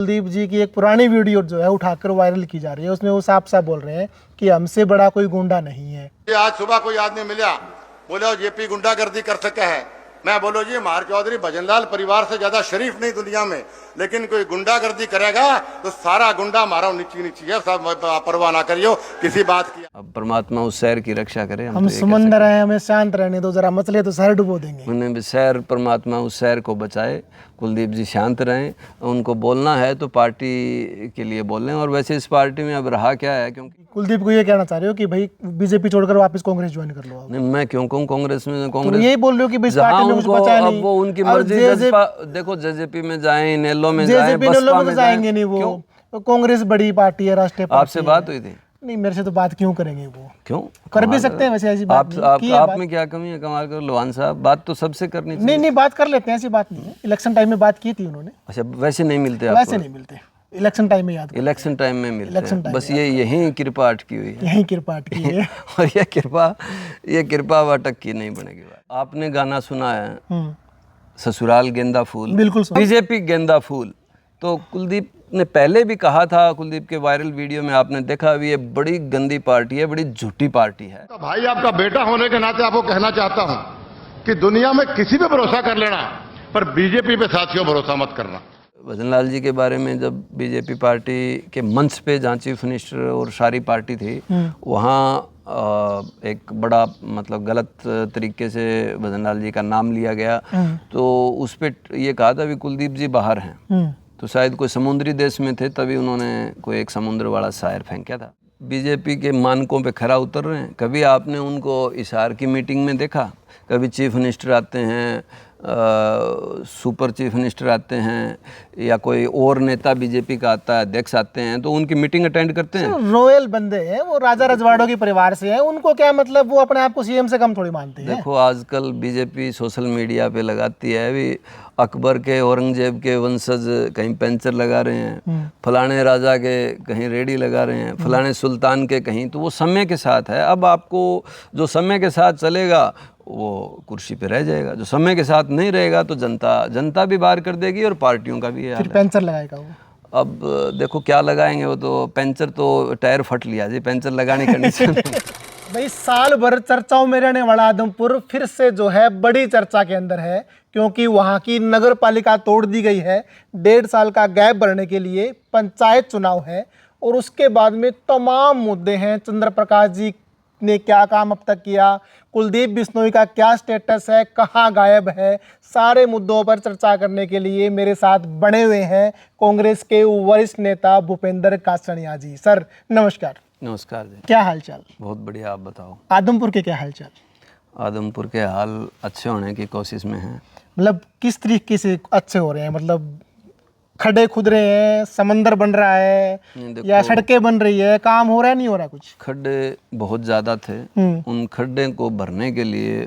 कुलदीप जी की एक पुरानी वीडियो जो है उठाकर वायरल की जा रही है, उसमें वो साफ साफ बोल रहे हैं कि हमसे बड़ा कोई गुंडा नहीं है। आज सुबह कोई आदमी मिला, बोले जेपी गुंडागर्दी कर सके है। मैं बोलो जी मार चौधरी भजनलाल परिवार से ज्यादा शरीफ नहीं दुनिया में, लेकिन कोई गुंडागर्दी करेगा तो सारा गुंडा मारो नीची नीची है, सब परवाह ना करियो किसी बात की। अब परमात्मा उस शहर की रक्षा करे। हम समंदर हैं, हमें शांत रहने दो, जरा मसले तो शहर डुबो देंगे। उन्हें भी शहर, परमात्मा उस शहर को बचाए। कुलदीप जी शांत रहें, उनको बोलना है तो पार्टी के लिए बोलें। और वैसे इस पार्टी में अब रहा क्या है, क्योंकि कुलदीप को ये कहना चाह रहे हो कि भाई बीजेपी छोड़कर वापस कांग्रेस ज्वाइन कर लो आप? नहीं, मैं क्यों कहूँ कांग्रेस में? तो कांग्रेस यही बोल रहे हो कि इस जहाँ पार्टी में कुछ उनको बचा अब नहीं। वो उनकी अब मर्जी, जे- देखो जेजेपी में जाएं, नेलो में जाएं, जेजेपी बसपा लोग तो में जाएंगे नहीं, क्यों? वो तो कांग्रेस बड़ी पार्टी है, राष्ट्रीय पार्टी आपसे बात हुई थी? नहीं, मेरे से तो बात क्यों करेंगे वो? क्यों कर भी सकते हैं वैसे, ऐसी बात नहीं की है आप बात। में क्या कमी है? कमाल कर लोहान साहब, बात तो सबसे करनी चाहिए। नहीं नहीं, बात कर लेते हैं, ऐसी बात नहीं है। इलेक्शन टाइम में बात की थी उन्होंने। अच्छा, वैसे नहीं मिलते आपको? वैसे नहीं मिलते, इलेक्शन टाइम में याद इलेक्शन टाइम में मिलते इलेक्शन हैं, टाइम बस ये यही कृपा अटकी हुई है। यही कृपा अटकी है। और ये कृपा अटक की नहीं बनेगी बात। आपने गाना सुना है ससुराल गेंदा फूल? बिल्कुल सुना। बीजेपी गेंदा फूल। तो कुलदीप ने पहले भी कहा था, कुलदीप के वायरल वीडियो में आपने देखा भी, ये बड़ी गंदी पार्टी है, बड़ी झूठी पार्टी है। तो भाई आपका बेटा होने के नाते आपको कहना चाहता हूं कि दुनिया में किसी पे भरोसा कर लेना, पर बीजेपी पे साथियों भरोसा मत करना। भजनलाल जी के बारे में जब बीजेपी पार्टी के मंच पे जहाँ चीफ मिनिस्टर और सारी पार्टी थी, वहाँ एक बड़ा मतलब गलत तरीके से भजनलाल जी का नाम लिया गया। तो उस पर ये कहा था भी कुलदीप जी बाहर हैं, तो शायद कोई समुद्री देश में थे, तभी उन्होंने कोई एक समुद्र वाला शायर फेंका था। बीजेपी के मानकों पे खरा उतर रहे हैं। कभी आपने उनको इशार की मीटिंग में देखा? कभी चीफ मिनिस्टर आते हैं, सुपर चीफ मिनिस्टर आते हैं, या कोई और नेता बीजेपी का आता है, अध्यक्ष आते हैं, तो उनकी मीटिंग अटेंड करते हैं? रॉयल बंदे हैं वो, राजा रजवाड़ों के परिवार से हैं, उनको क्या मतलब, वो अपने आप को सीएम से कम थोड़ी मानते हैं। देखो आजकल बीजेपी सोशल मीडिया पे लगाती है भी, अकबर के औरंगजेब के वंशज कहीं पेंचर लगा रहे हैं, फलाने राजा के कहीं रेडी लगा रहे हैं, फलाने सुल्तान के कहीं, तो वो समय के साथ है। अब आपको जो समय के साथ चलेगा वो कुर्सी पे रह जाएगा, जो समय के साथ नहीं रहेगा तो जनता भी बाहर कर देगी और पार्टियों का भी फिर पेंचर लगाएगा वो। अब देखो क्या लगाएंगे वो, तो पेंचर तो टायर फट लिया जी, पेंचर लगाने कंडीशन। भाई साल भर चर्चाओं में रहने वाला आदमपुर फिर से जो है बड़ी चर्चा के अंदर है, क्योंकि वहां की नगर पालिका तोड़ दी गई है। 1.5 साल का गैप भरने के लिए पंचायत चुनाव है और उसके बाद में तमाम मुद्दे हैं। चंद्र प्रकाश जी ने क्या काम अब तक किया, कुलदीप बिश्नोई का क्या स्टेटस है, कहाँ गायब है, सारे मुद्दों पर चर्चा करने के लिए मेरे साथ बने हुए हैं कांग्रेस के वरिष्ठ नेता भूपेंद्र कासनिया जी। सर नमस्कार। नमस्कार जी। क्या हालचाल? बहुत बढ़िया, आप बताओ। आदमपुर के क्या हालचाल? आदमपुर के हाल अच्छे होने की कोशिश में हैं। मतलब किस तरीके से अच्छे हो रहे हैं? मतलब खड्डे खुद रहे हैं, समंदर बन रहा है, या सड़कें बन रही है, काम हो रहा है, नहीं हो रहा कुछ? खड्डे बहुत ज़्यादा थे, उन खड्डे को भरने के लिए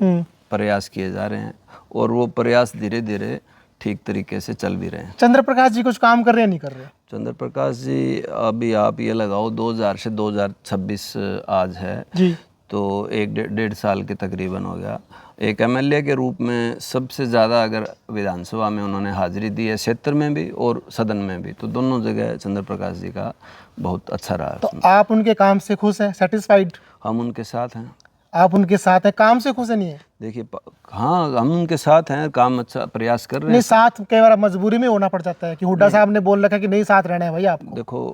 प्रयास किए जा रहे हैं और वो प्रयास धीरे धीरे ठीक तरीके से चल भी रहे हैं। चंद्र प्रकाश जी कुछ काम कर रहे हैं, नहीं कर रहे? चंद्र प्रकाश जी अभी आप ये लगाओ 2000 से 2026 आज है जी, तो 1.5 साल के तकरीबन हो गया। एक एमएलए के रूप में सबसे ज़्यादा अगर विधानसभा में उन्होंने हाजिरी दी है, क्षेत्र में भी और सदन में भी, तो दोनों जगह चंद्र प्रकाश जी का बहुत अच्छा रहा। तो आप उनके काम से खुश हैं, सेटिस्फाइड? हम उनके साथ हैं। आप उनके साथ हैं, काम से खुश है नहीं है? देखिए हाँ, हम उनके साथ हैं, काम अच्छा प्रयास कर रहे नहीं, हैं। साथ कई बार मजबूरी में होना पड़ जाता है कि हुड्डा साहब ने बोल रखा है कि नहीं साथ रहना है भाई आपको। देखो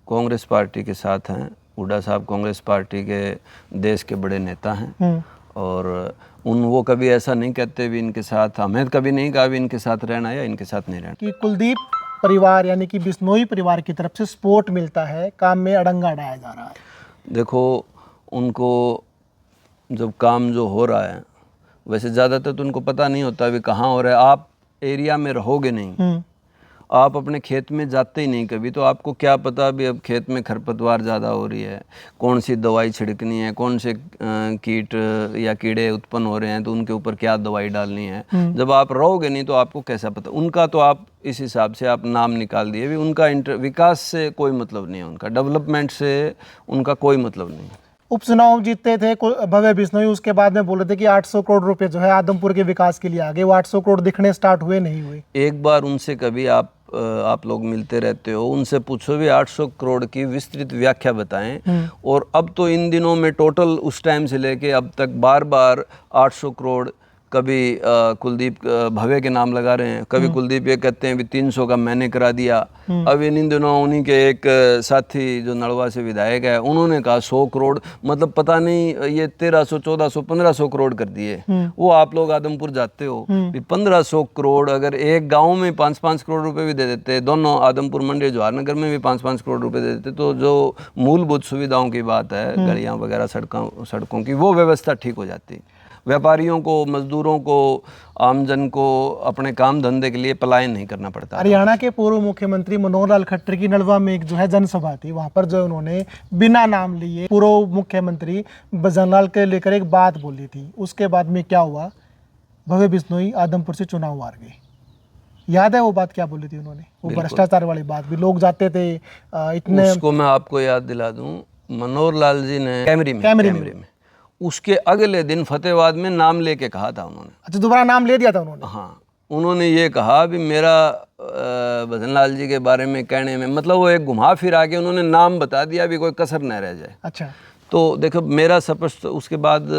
कांग्रेस पार्टी के साथ हैं, हुड्डा साहब कांग्रेस पार्टी के देश के बड़े नेता हैं और वो कभी ऐसा नहीं कहते भी इनके साथ, हमें कभी नहीं कहा भी इनके साथ रहना या इनके साथ नहीं रहना। कि कुलदीप परिवार यानी कि बिश्नोई परिवार की तरफ से सपोर्ट मिलता है, काम में अड़ंगा डाया जा रहा है। देखो उनको जब काम जो हो रहा है, वैसे ज़्यादातर तो उनको पता नहीं होता भी कहाँ हो रहा है। आप एरिया में रहोगे नहीं, आप अपने खेत में जाते ही नहीं कभी, तो आपको क्या पता भी अब खेत में खरपतवार ज़्यादा हो रही है, कौन सी दवाई छिड़कनी है, कौन से कीट या कीड़े उत्पन्न हो रहे हैं तो उनके ऊपर क्या दवाई डालनी है। जब आप रहोगे नहीं तो आपको कैसा पता। उनका तो आप इस हिसाब से आप नाम निकाल दिए भी, उनका विकास से कोई मतलब नहीं है, उनका डेवलपमेंट से उनका कोई मतलब नहीं है। उपचुनाव जीतते थे भव्य बिश्नोई, उसके बाद में बोले थे कि 800 करोड़ रुपए जो है आदमपुर के विकास के लिए आ गए। वो 800 करोड़ दिखने स्टार्ट हुए, नहीं हुए? एक बार उनसे कभी आप आप लोग मिलते रहते हो, उनसे पूछो भी 800 करोड़ की विस्तृत व्याख्या बताएं। और अब तो इन दिनों में टोटल उस टाइम से लेके अब तक बार बार 800 करोड़, कभी कुलदीप भव्य के नाम लगा रहे हैं, कभी कुलदीप ये कहते हैं भी 300 का मैंने करा दिया। अब इन दिनों उन्हीं के एक साथी जो नलवा से विधायक है, उन्होंने कहा 100 करोड़, मतलब पता नहीं ये 1300, 1400, 1500 करोड़ कर दिए। वो आप लोग आदमपुर जाते हो, 1500 करोड़ अगर एक गांव में 5-5 करोड़ रुपए भी दे देते, दोनों आदमपुर मंडी जवाहरनगर में भी 5-5 करोड़ रुपए दे देते, तो जो मूलभूत सुविधाओं की बात है, गलियां वगैरह, सड़कों की, वो व्यवस्था ठीक हो जाती। व्यापारियों को, मजदूरों को, आमजन को अपने काम धंधे के लिए पलायन नहीं करना पड़ता। हरियाणा के पूर्व मुख्यमंत्री मनोहर लाल खट्टर की नलवा में एक जो है जनसभा थी, वहां पर जो उन्होंने बिना नाम लिए पूर्व मुख्यमंत्री भजनलाल के लेकर एक बात बोली थी। उसके बाद में क्या हुआ, भव्य बिश्नोई आदमपुर से चुनाव हार गए। याद है वो बात क्या बोली थी उन्होंने, वो भ्रष्टाचार वाली बात भी, लोग जाते थे इतने। उसको मैं आपको याद दिला दूं, मनोहर लाल जी ने कैमरी में उसके अगले दिन फतेहाबाद में नाम लेके कहा था उन्होंने। अच्छा, दोबारा नाम ले दिया था उन्होंने? हाँ, उन्होंने ये कहा भी मेरा भजनलाल जी के बारे में कहने में, मतलब वो एक घुमा फिरा के उन्होंने नाम बता दिया, भी कोई कसर न रह जाए। अच्छा, तो देखो मेरा स्पष्ट उसके बाद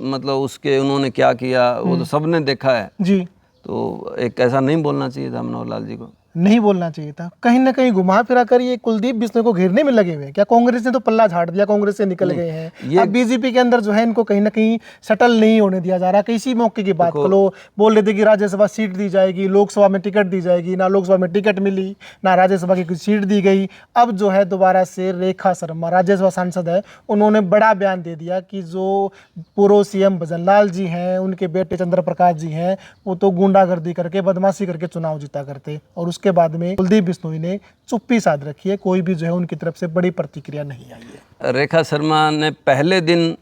मतलब उसके उन्होंने क्या किया वो तो सबने देखा है जी। तो एक ऐसा नहीं बोलना चाहिए था मनोहर लाल जी को, नहीं बोलना चाहिए था। कहीं ना कहीं घुमा फिरा कर ये कुलदीप बिश्नोई को घेरने में लगे हुए हैं। क्या कांग्रेस ने तो पल्ला झाड़ दिया, कांग्रेस से निकल गए हैं, अब बीजेपी के अंदर जो है इनको कहीं ना कहीं सेटल नहीं होने दिया जा रहा। किसी मौके की बात करो, बोल रहे थे कि राज्यसभा सीट दी जाएगी, लोकसभा में टिकट दी जाएगी, ना लोकसभा में टिकट मिली, ना राज्यसभा की कुछ सीट दी गई। अब जो है दोबारा से रेखा शर्मा राज्यसभा सांसद है, उन्होंने बड़ा बयान दे दिया कि जो पूर्व सीएम भजनलाल जी हैं, उनके बेटे चंद्र प्रकाश जी हैं, वो तो गुंडागर्दी करके, बदमाशी करके चुनाव जीता करते। और उसके बाद में कुलदीप बिश्नोई ने चुप्पी साध रखी है, कोई भी जो है उनकी तरफ से बड़ी प्रतिक्रिया नहीं आई है। रेखा शर्मा ने पहले दिन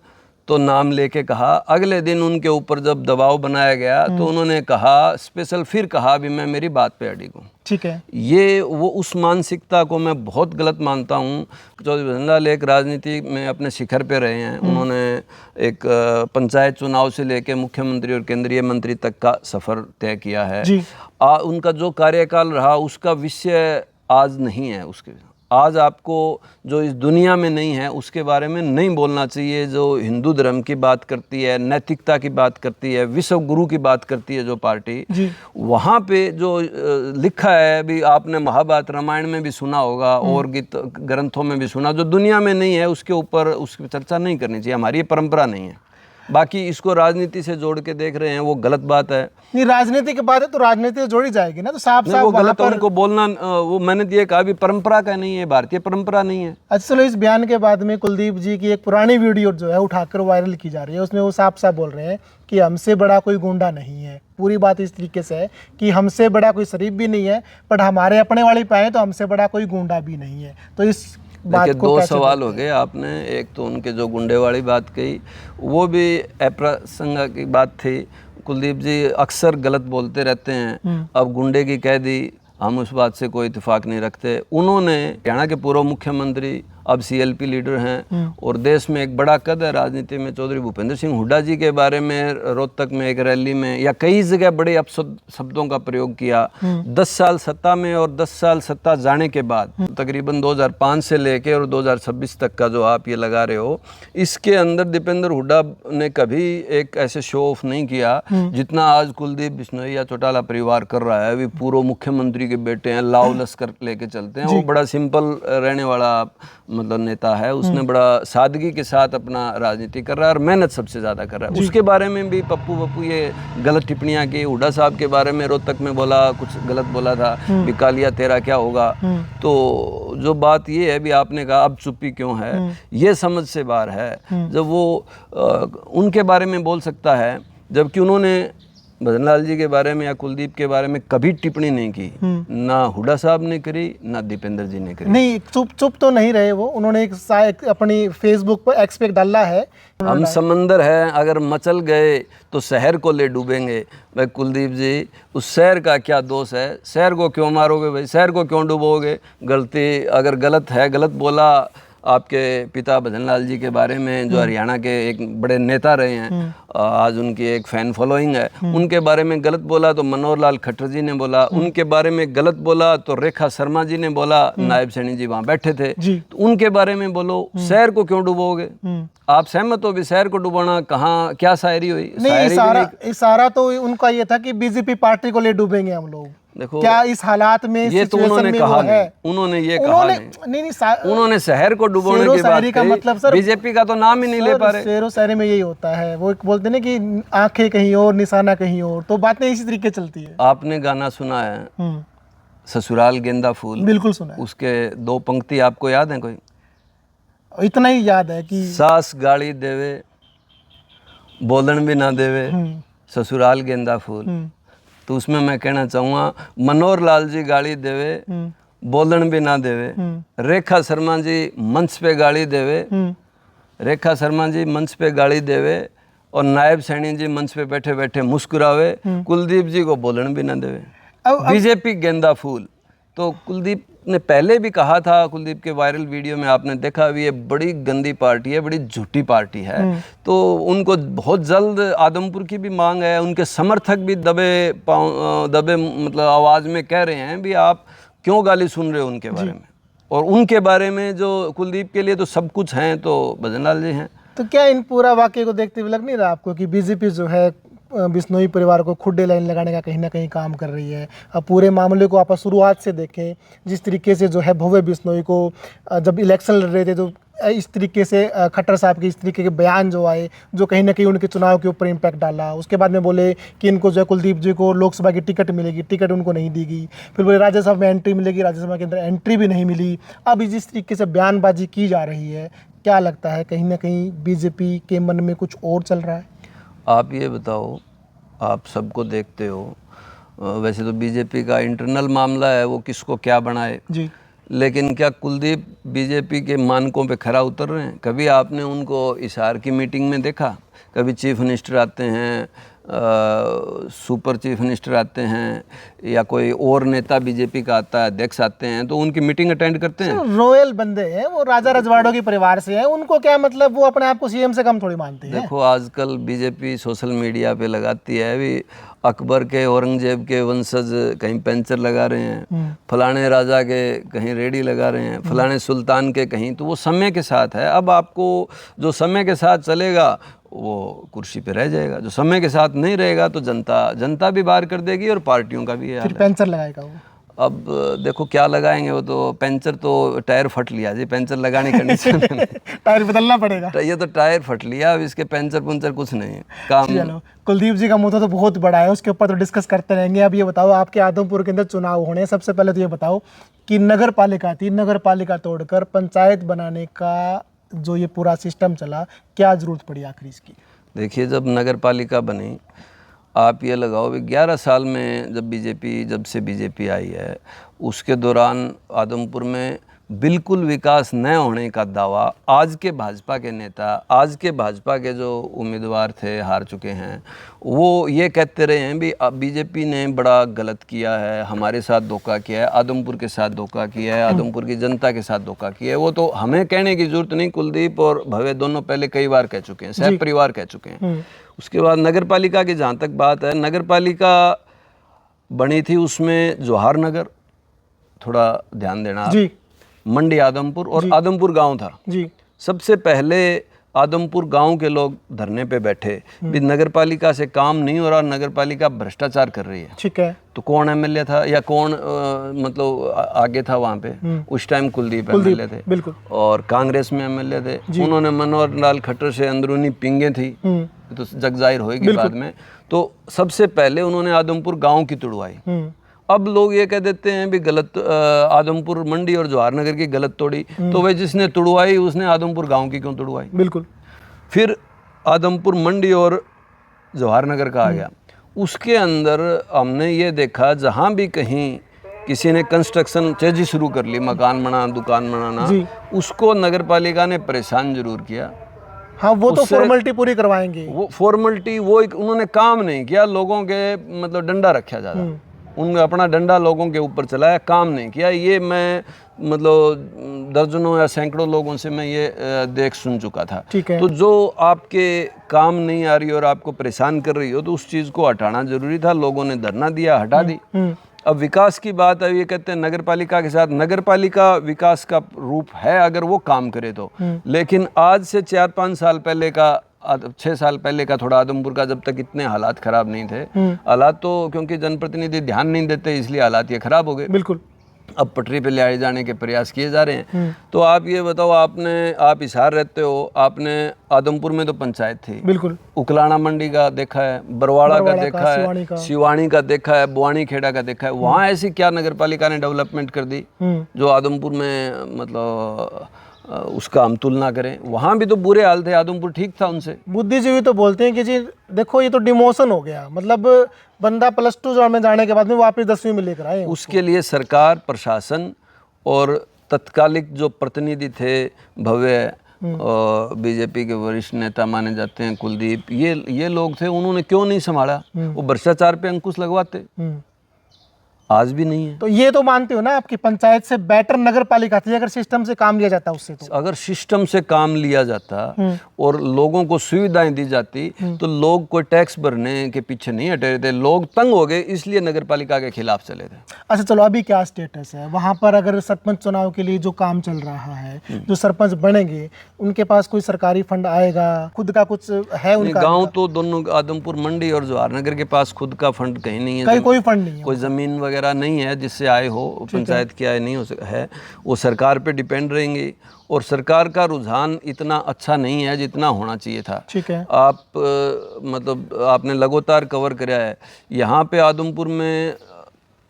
तो नाम लेके कहा, अगले दिन उनके ऊपर जब दबाव बनाया गया तो उन्होंने कहा, स्पेशल फिर कहा भी मैं मेरी बात पे अड़ी हूँ। ठीक है, ये वो उस मानसिकता को मैं बहुत गलत मानता हूँ। चौधरी भजनलाल एक राजनीति में अपने शिखर पे रहे हैं। उन्होंने एक पंचायत चुनाव से लेके मुख्यमंत्री और केंद्रीय मंत्री तक का सफ़र तय किया है। उनका जो कार्यकाल रहा उसका विषय आज नहीं है। उसके आज आपको जो इस दुनिया में नहीं है उसके बारे में नहीं बोलना चाहिए। जो हिंदू धर्म की बात करती है, नैतिकता की बात करती है, विश्व गुरु की बात करती है जो पार्टी, वहाँ पे जो लिखा है भी आपने महाभारत रामायण में भी सुना होगा और गीत ग्रंथों में भी सुना, जो दुनिया में नहीं है उसके ऊपर उसकी चर्चा नहीं करनी चाहिए। हमारी ये परंपरा नहीं है। बाकी इसको राजनीति से जोड़ के देख रहे हैं, वो गलत बात है। नहीं, राजनीति की बात है तो राजनीति से जोड़ी जाएगी ना, तो साफ साफ वो गलत है उनको बोलना। वो मैंने ये कहा भी परंपरा का नहीं है, भारतीय परंपरा नहीं है। अच्छा, चलो इस बयान के बाद में कुलदीप जी की एक पुरानी वीडियो जो है उठाकर वायरल की जा रही है, उसमें वो साफ साफ बोल रहे हैं कि हमसे बड़ा कोई गुंडा नहीं है। पूरी बात इस तरीके से है कि हमसे बड़ा कोई शरीफ भी नहीं है, बट हमारे अपने वाले पाए तो हमसे बड़ा कोई गुंडा भी नहीं है। तो इस देखिए, दो सवाल हो गए आपने। एक तो उनके जो गुंडे वाली बात कही, वो भी अप्रासंग की बात थी। कुलदीप जी अक्सर गलत बोलते रहते हैं। अब गुंडे की कह दी, हम उस बात से कोई इत्तेफाक नहीं रखते। उन्होंने हरियाणा के पूर्व मुख्यमंत्री, अब सीएलपी लीडर हैं और देश में एक बड़ा कद है राजनीति में, चौधरी भूपेंद्र सिंह हुड्डा जी के बारे में रोहतक में एक रैली में या कई जगह बड़े अपशब्द शब्दों का प्रयोग किया। 10 साल सत्ता में और 10 साल सत्ता जाने के बाद, तकरीबन 2005 से लेके और 2026 तक का जो आप ये लगा रहे हो, इसके अंदर दीपेंद्र हुड्डा ने कभी एक ऐसे शो ऑफ नहीं किया जितना आज कुलदीप बिश्नोई या चौटाला परिवार कर रहा है। अभी पूर्व मुख्यमंत्री के बेटे हैं, लाव लश्कर लेके चलते हैं। वो बड़ा सिंपल रहने वाला मतलब नेता है। उसने बड़ा सादगी के साथ अपना राजनीति कर रहा है और मेहनत सबसे ज़्यादा कर रहा है। उसके बारे में भी पप्पू ये गलत टिप्पणियां की। हुड्डा साहब के बारे में रोहतक में बोला, कुछ गलत बोला था, बिकालिया तेरा क्या होगा। तो जो बात ये है भी आपने कहा अब चुप्पी क्यों है, ये समझ से बाहर है। जब वो उनके बारे में बोल सकता है, जबकि उन्होंने भजनलाल जी के बारे में या कुलदीप के बारे में कभी टिप्पणी नहीं की, ना हुड्डा साहब ने करी, ना दीपेंद्र जी ने करी। नहीं, चुप तो नहीं रहे वो। उन्होंने एक अपनी फेसबुक पर एक्सपेक्ट डाला है, हम समंदर हैं, अगर मचल गए तो शहर को ले डूबेंगे। भाई कुलदीप जी, उस शहर का क्या दोष है? शहर को क्यों मारोगे भाई? शहर को क्यों डूबोगे? गलती अगर गलत है, गलत बोला, आपके पिता भजन लाल जी के बारे में, जो हरियाणा के एक बड़े नेता रहे हैं, आज उनकी एक फैन फॉलोइंग है, उनके बारे में गलत बोला तो मनोहर लाल खट्टर जी ने बोला, उनके बारे में गलत बोला तो रेखा शर्मा जी ने बोला, नायब सैनी जी वहाँ बैठे थे, तो उनके बारे में बोलो। शहर को क्यों डुबोगे? आप सहमत हो भी शहर को डुबाना? कहाँ क्या शायरी हुई? नहीं, इशारा तो उनका ये था कि बीजेपी पार्टी को ले डूबेंगे हम लोग। देखो, क्या इस हालात में, ये तो उन्होंने कहा नहीं, उन्होंने ये कहा नहीं, उन्होंने शहर को डुबोने की बात का मतलब सर, बीजेपी का तो नाम ही नहीं ले पा रहे। शेरो शायरी में यही होता है, वो बोलते हैं ना कि आंखें कहीं और निशाना कहीं और, तो बातें इसी तरीके चलती है। आपने गाना सुना है ससुराल गेंदा फूल? बिल्कुल सुना है। उसके 2 पंक्ति आपको याद है कोई? इतना ही याद है कि सास गाड़ी देवे बोलन भी ना देवे ससुराल गेंदा फूल। तो उसमें मैं कहना चाहूँगा, मनोहर लाल जी गाली देवे बोलन भी ना देवे, रेखा शर्मा जी मंच पे गाली देवे, रेखा शर्मा जी मंच पे गाली देवे और नायब सैनी जी मंच पे बैठे बैठे मुस्कुरावे, कुलदीप जी को बोलन भी ना देवे। बीजेपी गेंदा फूल। तो कुलदीप ने पहले भी कहा था, कुलदीप के वायरल वीडियो में आपने देखा भी, ये बड़ी गंदी पार्टी है, बड़ी झूठी पार्टी है। तो उनको बहुत जल्द आदमपुर की भी मांग है, उनके समर्थक भी दबे मतलब आवाज़ में कह रहे हैं भी आप क्यों गाली सुन रहे हो उनके बारे में। और उनके बारे में जो कुलदीप के लिए तो सब कुछ हैं, तो भजन लाल जी हैं। तो क्या इन पूरा वाक्य को देखते हुए लग नहीं रहा आपको कि बीजेपी जो है बिश्नोई परिवार को खुड्डे लाइन लगाने का कहीं ना कहीं काम कर रही है? अब पूरे मामले को आप शुरुआत से देखें, जिस तरीके से जो है भव्य बिश्नोई को जब इलेक्शन लड़ रहे थे तो इस तरीके से खट्टर साहब के इस तरीके के बयान जो आए, जो कहीं ना कहीं उनके चुनाव के ऊपर इम्पैक्ट डाला। उसके बाद में बोले कि इनको जो है कुलदीप जी को लोकसभा की टिकट मिलेगी, टिकट उनको नहीं दी गई। फिर बोले राज्यसभा में एंट्री मिलेगी, राज्यसभा के अंदर एंट्री भी नहीं मिली। अब जिस तरीके से बयानबाजी की जा रही है, क्या लगता है कहीं ना कहीं बीजेपी के मन में कुछ और चल रहा है? आप ये बताओ, आप सबको देखते हो, वैसे तो बीजेपी का इंटरनल मामला है, वो किसको क्या बनाए जी, लेकिन क्या कुलदीप बीजेपी के मानकों पे खरा उतर रहे हैं? कभी आपने उनको हिसार की मीटिंग में देखा? कभी चीफ मिनिस्टर आते हैं, सुपर चीफ मिनिस्टर आते हैं, या कोई और नेता बीजेपी का आता है, अध्यक्ष आते हैं, तो उनकी मीटिंग अटेंड करते हैं? रॉयल बंदे हैं वो, राजा रजवाड़ों के परिवार से हैं, उनको क्या मतलब, वो अपने आप को सीएम से कम थोड़ी मानते हैं। देखो, आजकल बीजेपी सोशल मीडिया पे लगाती है भी अकबर के औरंगजेब के वंशज कहीं पंचर लगा रहे हैं, फलाने राजा के कहीं रेडी लगा रहे हैं, फलाने सुल्तान के कहीं, तो वो समय के साथ है। अब आपको जो समय के साथ चलेगा वो कुर्सी पे रह जाएगा, जो समय के साथ नहीं रहेगा तो जनता भी बाहर कर देगी और पार्टियों का भी फिर पंचर लगाएगा वो। अब देखो क्या लगाएंगे वो, तो पंचर तो टायर फट लिया जी, पंचर लगाने कंडीशन में टायर बदलना पड़ेगा। ये तो टायर फट लिया, अब इसके पंचर पुंचर कुछ नहीं है काम। चलो, कुलदीप जी का मुद्दा तो बहुत बड़ा है, उसके ऊपर तो डिस्कस करते रहेंगे। अब ये बताओ, आपके आदमपुर के अंदर चुनाव होने, सबसे पहले तो ये बताओ कि नगर पालिका थी, नगर पालिका तोड़कर पंचायत बनाने का जो ये पूरा सिस्टम चला, क्या जरूरत पड़ी आखिर इसकी? देखिए, जब नगर पालिका बनी, आप ये लगाओ भी 11 साल में जब से बीजेपी आई है, उसके दौरान आदमपुर में बिल्कुल विकास न होने का दावा आज के भाजपा के नेता, आज के भाजपा के जो उम्मीदवार थे हार चुके हैं, वो ये कहते रहे हैं भी बीजेपी ने बड़ा गलत किया है, हमारे साथ धोखा किया है, आदमपुर के साथ धोखा किया है, आदमपुर की जनता के साथ धोखा किया है। वो तो हमें कहने की जरूरत नहीं, कुलदीप और भव्य दोनों पहले कई बार कह चुके हैं, सह परिवार कह चुके हैं। उसके बाद नगर पालिका की जहाँ तक बात है, नगर पालिका बनी थी, उसमें जवाहर नगर, थोड़ा ध्यान देना आप, मंडी आदमपुर और आदमपुर गांव था जी। सबसे पहले आदमपुर गांव के लोग धरने पे बैठे भी नगर पालिका से काम नहीं हो रहा, नगर पालिका भ्रष्टाचार कर रही है। ठीक है, तो कौन एमएलए था या कौन मतलब आगे था वहाँ पे? उस टाइम कुलदीप एमएलए थे, बिल्कुल, और कांग्रेस में एमएलए थे। उन्होंने मनोहर लाल खट्टर से अंदरूनी पिंगे थी, तो जग जाहिर होगी बाद में। तो सबसे पहले उन्होंने आदमपुर गाँव की तुड़वाई। अब लोग ये कह देते हैं भी गलत, आदमपुर मंडी और जवाहर नगर की गलत तोड़ी, तो वह जिसने तुड़वाई उसने आदमपुर गांव की क्यों तुड़वाई? बिल्कुल। फिर आदमपुर मंडी और जवाहर नगर का आ गया, उसके अंदर हमने ये देखा जहां भी कहीं किसी ने कंस्ट्रक्शन तेजी शुरू कर ली, मकान बनाना, दुकान बनाना, उसको नगर पालिका ने परेशान जरूर किया। हाँ, वो तो फॉर्मेलिटी पूरी करवाएंगे, वो फॉर्मेलिटी, वो एक उन्होंने काम नहीं किया, लोगों के मतलब डंडा रखा ज़्यादा, उन्होंने अपना डंडा लोगों के ऊपर चलाया, काम नहीं किया। ये मैं मतलब दर्जनों या सैकड़ों लोगों से मैं ये देख सुन चुका था। ठीक है। तो जो आपके काम नहीं आ रही और आपको परेशान कर रही हो तो उस चीज़ को हटाना जरूरी था। लोगों ने धरना दिया, हटा दी। अब विकास की बात है, ये कहते हैं नगर पालिका के साथ, नगर पालिका विकास का रूप है अगर वो काम करे तो। लेकिन आज से 4-5 साल पहले का, 6 साल पहले का थोड़ा आदमपुर का, जब तक इतने हालात खराब नहीं थे, हालात तो क्योंकि जनप्रतिनिधि ध्यान नहीं देते इसलिए हालात ये खराब हो गए। बिल्कुल। अब पटरी पे ले आए जाने के प्रयास किए जा रहे हैं। तो आप ये बताओ, आप हिसार रहते हो, आपने आदमपुर में तो पंचायत थी, बिल्कुल। उकलाना मंडी का देखा है, बरवाड़ा का देखा है, सिवानी का देखा है, बुआनी खेड़ा का देखा है। वहाँ ऐसी क्या नगर पालिका ने डेवलपमेंट कर दी जो आदमपुर में मतलब उसका हम तुलना करें? वहाँ भी तो बुरे हाल थे, आदमपुर ठीक था उनसे। बुद्धिजीवी तो बोलते हैं कि जी देखो ये तो डिमोशन हो गया, मतलब बंदा +2 में जाने के बाद में वापस 10वीं में लेकर आए। उसके लिए सरकार, प्रशासन और तत्कालिक जो प्रतिनिधि थे भव्य, बीजेपी के वरिष्ठ नेता माने जाते हैं कुलदीप, ये लोग थे, उन्होंने क्यों नहीं संभाला? वो भ्रष्टाचार पे अंकुश लगवाते, आज भी नहीं है। तो ये तो मानते हो ना आपकी पंचायत से बेटर नगर पालिका थी अगर सिस्टम से काम लिया जाता उससे। तो अगर सिस्टम से काम लिया जाता और लोगों को सुविधाएं दी जाती तो लोग कोई टैक्स भरने के पीछे नहीं हटे थे। लोग तंग हो गए इसलिए नगर पालिका के खिलाफ चले थे। अच्छा चलो, अभी क्या स्टेटस है वहाँ पर? अगर सरपंच चुनाव के लिए जो काम चल रहा है, जो सरपंच बनेंगे उनके पास कोई सरकारी फंड आएगा? खुद का कुछ है उनका? गाँव तो दोनों, आदमपुर मंडी और जवाहरनगर के पास खुद का फंड कहीं नहीं है, कहीं कोई फंड नहीं है, कोई जमीन वगैरह नहीं है जिससे आय हो, पंचायत की आय नहीं हो है, वो सरकार पे डिपेंड रहेंगी। और सरकार का रुझान इतना अच्छा नहीं है जितना होना चाहिए था। ठीक है। आप मतलब आपने लगातार कवर किया है। यहाँ पे आदमपुर में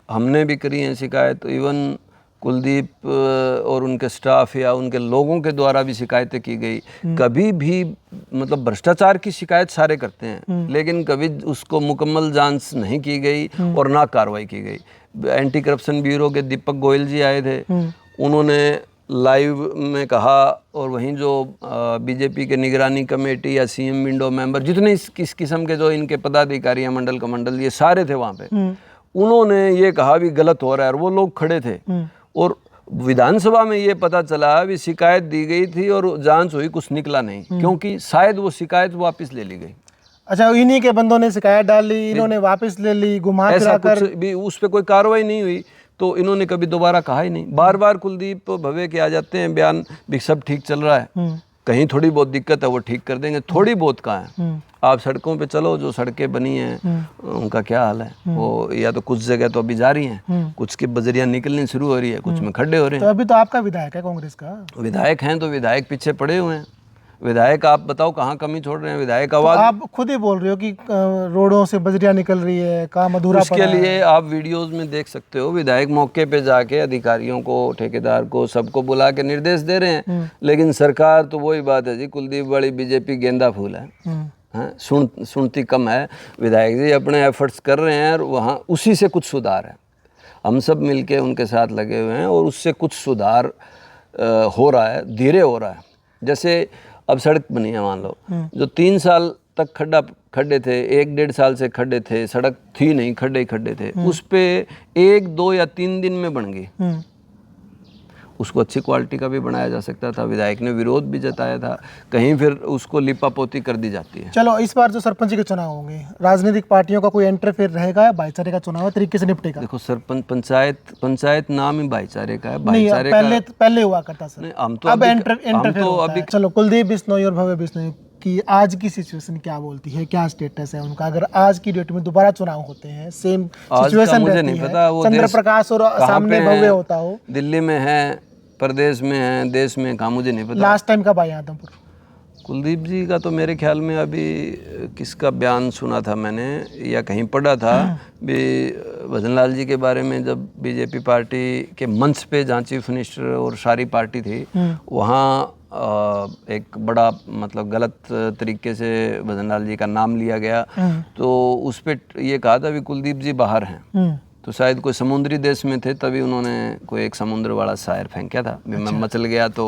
हमने भी करी है शिकायत, इवन कुलदीप और उनके स्टाफ या उनके लोगों के द्वारा भी शिकायतें की गई। कभी भी मतलब भ्रष्टाचार की शिकायत सारे करते हैं, लेकिन कभी उसको मुकम्मल जांच नहीं की गई और ना कार्रवाई की गई। एंटी करप्शन ब्यूरो के दीपक गोयल जी आए थे, उन्होंने लाइव में कहा, और वहीं जो बीजेपी के निगरानी कमेटी या सीएम विंडो मेंबर, जितने इस किस्म के जो इनके पदाधिकारी हैं, मंडल कमंडल, ये सारे थे वहाँ पे, उन्होंने ये कहा भी गलत हो रहा है, और वो लोग खड़े थे। और विधानसभा में ये पता चला भी शिकायत दी गई थी और जांच हुई, कुछ निकला नहीं, क्योंकि शायद वो शिकायत वापस ले ली गई। अच्छा, इन्हीं के बंदों ने शिकायत डाली, इन्होंने वापस ले ली, घुमा ऐसा फिरा कर कुछ भी उस पर कोई कार्रवाई नहीं हुई, तो इन्होंने कभी दोबारा कहा ही नहीं। बार बार कुलदीप भव्य के आ जाते हैं बयान भी सब ठीक चल रहा है, कहीं थोड़ी बहुत दिक्कत है वो ठीक कर देंगे। थोड़ी बहुत कहाँ है? आप सड़कों पे चलो, जो सड़कें बनी हैं उनका क्या हाल है? वो या तो कुछ जगह तो अभी जारी हैं, कुछ की बजरियां निकलनी शुरू हो रही है, कुछ में खड्डे हो रहे हैं। तो अभी तो आपका विधायक है कांग्रेस का। विधायक हैं तो विधायक पीछे पड़े हुए हैं। विधायक आप बताओ कहाँ कमी छोड़ रहे हैं? विधायक आवाज तो आप खुद ही बोल रहे हो कि रोडों से बजरियां निकल रही है, काम अधूरा उसके लिए आप वीडियोस में देख सकते हो, विधायक मौके पे जाके अधिकारियों को, ठेकेदार को, सबको बुला के निर्देश दे रहे हैं। लेकिन सरकार तो वही बात है जी, कुलदीप वाली बीजेपी गेंदा फूल है, सुनती कम है। विधायक जी अपने एफर्ट्स कर रहे हैं और वहाँ उसी से कुछ सुधार है। हम सब मिलके उनके साथ लगे हुए हैं और उससे कुछ सुधार हो रहा है, धीरे हो रहा है। जैसे अब सड़क बनी है, मान लो, जो 3 साल तक खड्डे थे, 1-1.5 साल से खड्डे थे, सड़क थी नहीं, खड्डे ही खड्डे थे, उस पे 1, 2 या 3 दिन में बन गई। उसको अच्छी क्वालिटी का भी बनाया जा सकता था। विधायक ने विरोध भी जताया था, कहीं फिर उसको लिपापोती कर दी जाती है। चलो, इस बार जो सरपंच के चुनाव होंगे, राजनीतिक पार्टियों का कोई इंटरफेयर रहेगा या भाईचारे का चुनाव है, तरीके से निपटेगा? देखो, सरपंच पंचायत नाम ही भाईचारे का है। भाईचारे पहले हुआ करता सर, हम तो अब इंटरफेयर। चलो, कुलदीप बिश्नोई और भव्य बिश्नोई की आज की सिचुएशन क्या बोलती है, क्या स्टेटस है उनका? अगर आज की डेट में दोबारा चुनाव होते हैं, सेम सिचुएशन मुझे नहीं पता, वो चंद्र प्रकाश और सामने भव्य होता हो, दिल्ली में है, प्रदेश में है, देश में कहाँ, मुझे नहीं पता। लास्ट टाइम कब आए आदमपुर? कुलदीप जी का तो मेरे ख्याल में अभी किसका बयान सुना था मैंने या कहीं पढ़ा था भी, भजनलाल जी के बारे में, जब बीजेपी पार्टी के मंच पे जहाँ चीफ मिनिस्टर और सारी पार्टी थी, वहाँ एक बड़ा मतलब गलत तरीके से भजनलाल जी का नाम लिया गया। तो उस पर ये कहा था भी कुलदीप जी बाहर हैं, तो शायद कोई समुद्री देश में थे, तभी उन्होंने कोई एक समुद्र वाला शायर फेंका था भी मैं मचल गया तो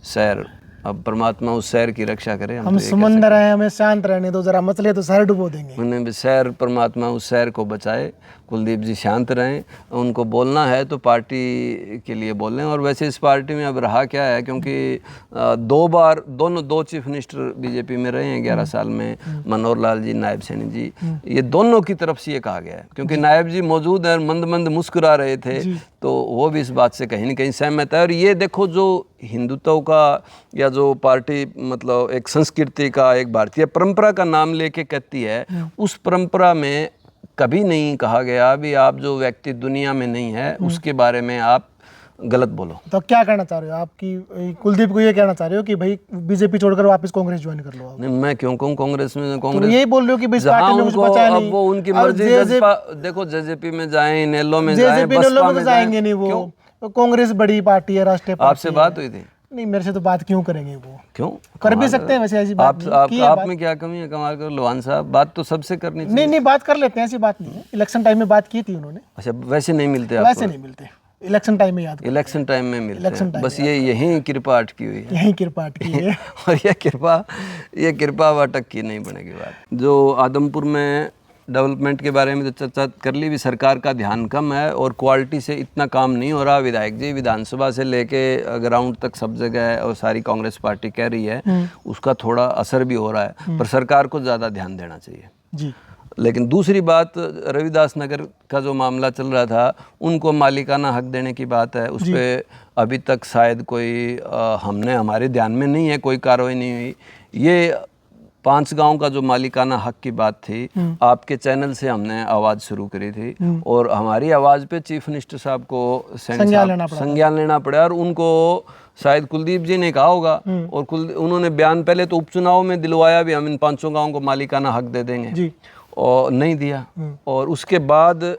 शहर अब परमात्मा उस शहर की रक्षा करे। हम तो ये समंदर हैं, हमें शांत रहने दो, जरा मचले तो शहर डुबो देंगे। उन्हें भी शहर, परमात्मा उस शहर को बचाए। कुलदीप जी शांत रहें, उनको बोलना है तो पार्टी के लिए बोलें। और वैसे इस पार्टी में अब रहा क्या है, क्योंकि दो चीफ मिनिस्टर बीजेपी में रहे हैं 11 साल में, मनोहर लाल जी, नायब सैनी जी, ये दोनों की तरफ से ये कहा गया है, क्योंकि नायब जी मौजूद हैं, मंद मंद मुस्कुरा रहे थे, तो वो भी इस बात से कहीं ना कहीं सहमत है। और ये देखो, जो हिंदुत्व का या जो पार्टी मतलब एक संस्कृति का, एक भारतीय परंपरा का नाम लेके कहती है, उस परंपरा में कभी नहीं कहा गया भी आप जो व्यक्ति दुनिया में नहीं है उसके बारे में आप गलत बोलो। तो क्या कहना चाह रहे हो आपकी कुलदीप को, ये कहना चाह रहे हो कि भाई बीजेपी छोड़कर वापस कांग्रेस ज्वाइन कर लो आप? नहीं, मैं क्यों कहूँ कांग्रेस में? तो यही बोल रहे हो कि भाई इस जहाँ पार्टी में कुछ उनको बचा अब नहीं। वो उनकी अब मर्जी, देखो जेजेपी में जाएं, इनेलो में जाएं, जेजेपी बसपा में में तो जाएंगे नहीं वो, तो कांग्रेस बड़ी पार्टी है, राष्ट्रीय पार्टी। आपसे बात हुई थी? नहीं, मेरे से तो बात क्यों करेंगे वो? क्यों कर भी सकते हैं वैसे, ऐसी बात नहीं। आप में क्या कमी है? कमाल कर लोहान साहब, बात तो सबसे करनी चाहिए। नहीं, बात कर लेते हैं, ऐसी बात नहीं है। इलेक्शन टाइम में बात की थी उन्होंने। अच्छा, वैसे नहीं मिलते आप? वैसे नहीं मिलते, इलेक्शन टाइम में याद करो। इलेक्शन टाइम में मिलते इलेक्शन हैं, टाइम बस ये यही कृपा अटकी हुई है, यही कृपा अटकी है। और ये कृपा अब अटक की नहीं बनेगी बात। जो आदमपुर में डेवलपमेंट के बारे में तो चर्चा कर ली भी, सरकार का ध्यान कम है और क्वालिटी से इतना काम नहीं हो रहा। विधायक जी, विधानसभा से लेके ग्राउंड तक सब जगह है, और सारी कांग्रेस पार्टी कह रही है, उसका थोड़ा असर भी हो रहा है, पर सरकार को ज़्यादा ध्यान देना चाहिए जी। लेकिन दूसरी बात, रविदास नगर का जो मामला चल रहा था, उनको मालिकाना हक देने की बात है, उस पर अभी तक शायद कोई हमारे ध्यान में नहीं है, कोई कार्रवाई नहीं हुई। ये 5 गांव का जो मालिकाना हक की बात थी, आपके चैनल से हमने आवाज़ शुरू करी थी, और हमारी आवाज़ पे चीफ मिनिस्टर साहब को संज्ञान लेना पड़ा, और उनको शायद कुलदीप जी ने कहा होगा, और उन्होंने बयान पहले तो उपचुनाव में दिलवाया भी, हम इन 5 गाँव को मालिकाना हक दे देंगे, और नहीं दिया। और उसके बाद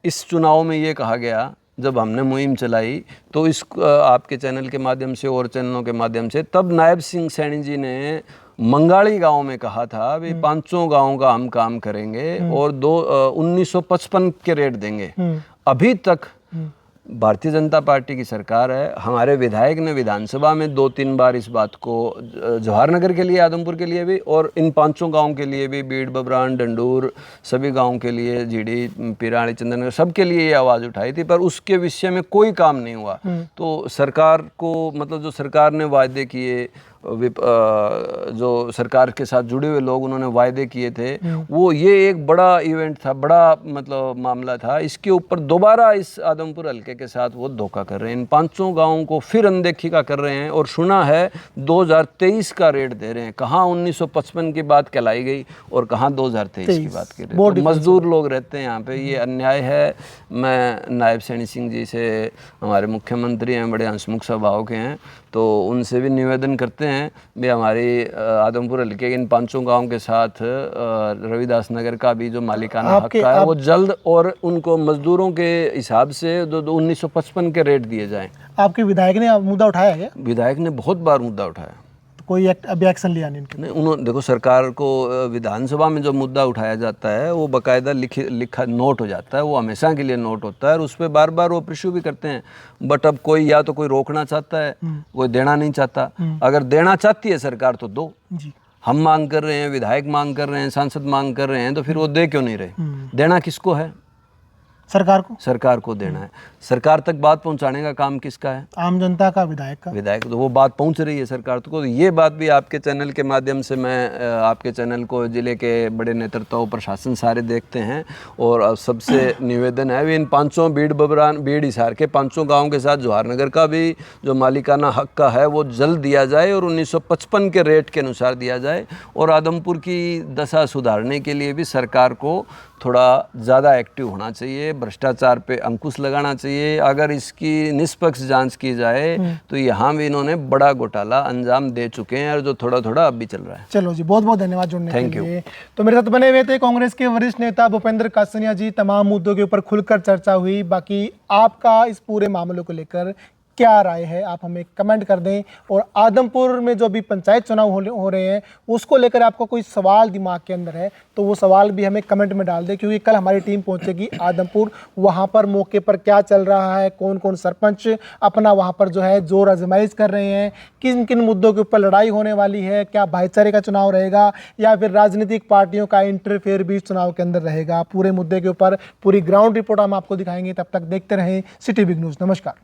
इस चुनाव में ये कहा गया, जब हमने मुहिम चलाई तो इस आपके चैनल के माध्यम से और चैनलों के माध्यम से, तब नायब सिंह सैनी जी ने मंगाड़ी गांव में कहा था भी 5 गांव का हम काम करेंगे और 1955 के रेट देंगे। अभी तक भारतीय जनता पार्टी की सरकार है, हमारे विधायक ने विधानसभा में 2-3 बार इस बात को, जवाहरनगर के लिए, आदमपुर के लिए भी, और इन 5 गांव के लिए भी, बीड़, बबरान, डंडूर, सभी गांव के लिए, जीडी, पिराड़ी, चंदनगर, सबके लिए ये आवाज़ उठाई थी, पर उसके विषय में कोई काम नहीं हुआ। तो सरकार को, मतलब जो सरकार ने वायदे किए, जो सरकार के साथ जुड़े हुए लोग, उन्होंने वायदे किए थे, वो ये एक बड़ा इवेंट था, बड़ा मतलब मामला था। इसके ऊपर दोबारा इस आदमपुर हल्के के साथ वो धोखा कर रहे हैं, इन 5 गांवों को फिर अनदेखी का कर रहे हैं, और सुना है 2023 का रेट दे रहे हैं। कहाँ 1955 की बात कहलाई गई और कहाँ 2023 की बात कर रहे हैं। तो मजदूर लोग रहते हैं यहाँ पे, ये अन्याय है। मैं नायब सैनी सिंह जी से, हमारे मुख्यमंत्री हैं, बड़े हंसमुख स्वभाव के हैं, तो उनसे भी निवेदन करते हैं भी हमारी आदमपुर हल्के के इन 5 गांव के साथ रविदास नगर का भी जो मालिकाना हक का है, वो जल्द, और उनको मजदूरों के हिसाब से 1955 के रेट दिए जाएं। आपके विधायक ने मुद्दा उठाया क्या? विधायक ने बहुत बार मुद्दा उठाया, कोई अभी एक्शन लिया नहीं इनके? नहीं, उन्होंने, देखो, सरकार को विधानसभा में जो मुद्दा उठाया जाता है वो बाकायदा लिखा नोट हो जाता है, वो हमेशा के लिए नोट होता है, और उस पर बार बार वो प्रिश्यू भी करते हैं। बट अब कोई, या तो कोई रोकना चाहता है, कोई देना नहीं चाहता। अगर देना चाहती है सरकार तो दो। हम मांग कर रहे हैं, विधायक मांग कर रहे हैं, सांसद मांग कर रहे हैं, तो फिर वो दे क्यों नहीं रहे? देना किसको है? सरकार को देना है। सरकार तक बात पहुंचाने का काम किसका है? आम जनता का, विधायक। तो वो बात पहुंच रही है सरकार तक। तो ये बात भी आपके चैनल के माध्यम से, मैं आपके चैनल को जिले के बड़े नेतृत्व, प्रशासन सारे देखते हैं, और सबसे निवेदन है भी इन 5 बीड़, बबरान, बीड़, हिसार के 5 गाँव के साथ जवाहरनगर का भी जो मालिकाना हक का है वो जल्द दिया जाए, और 1955 के रेट के अनुसार दिया जाए। और आदमपुर की दशा सुधारने के लिए भी सरकार को थोड़ा ज़्यादा एक्टिव होना चाहिए, भ्रष्टाचार पे अंकुश लगाना चाहिए। अगर इसकी निष्पक्ष जांच की जाए तो यहाँ भी इन्होंने बड़ा घोटाला अंजाम दे चुके हैं, और जो थोड़ा थोड़ा अब भी चल रहा है। चलो जी, बहुत बहुत धन्यवाद जुड़ने के लिए। Thank you. तो मेरे साथ बने हुए थे कांग्रेस के वरिष्ठ नेता भूपेंद्र कासनिया जी। तमाम मुद्दों के ऊपर खुलकर चर्चा हुई। बाकी आपका इस पूरे मामले को लेकर क्या राय है, आप हमें कमेंट कर दें। और आदमपुर में जो अभी पंचायत चुनाव हो रहे हैं उसको लेकर आपका कोई सवाल दिमाग के अंदर है तो वो सवाल भी हमें कमेंट में डाल दें, क्योंकि कल हमारी टीम पहुंचेगी आदमपुर, वहां पर मौके पर क्या चल रहा है, कौन कौन सरपंच अपना वहां पर जो है जोर आजमाइश कर रहे हैं, किन किन मुद्दों के ऊपर लड़ाई होने वाली है, क्या भाईचारे का चुनाव रहेगा या फिर राजनीतिक पार्टियों का इंटरफेयर भी चुनाव के अंदर रहेगा, पूरे मुद्दे के ऊपर पूरी ग्राउंड रिपोर्ट हम आपको दिखाएंगे। तब तक देखते रहें सिटी बिग न्यूज़। नमस्कार।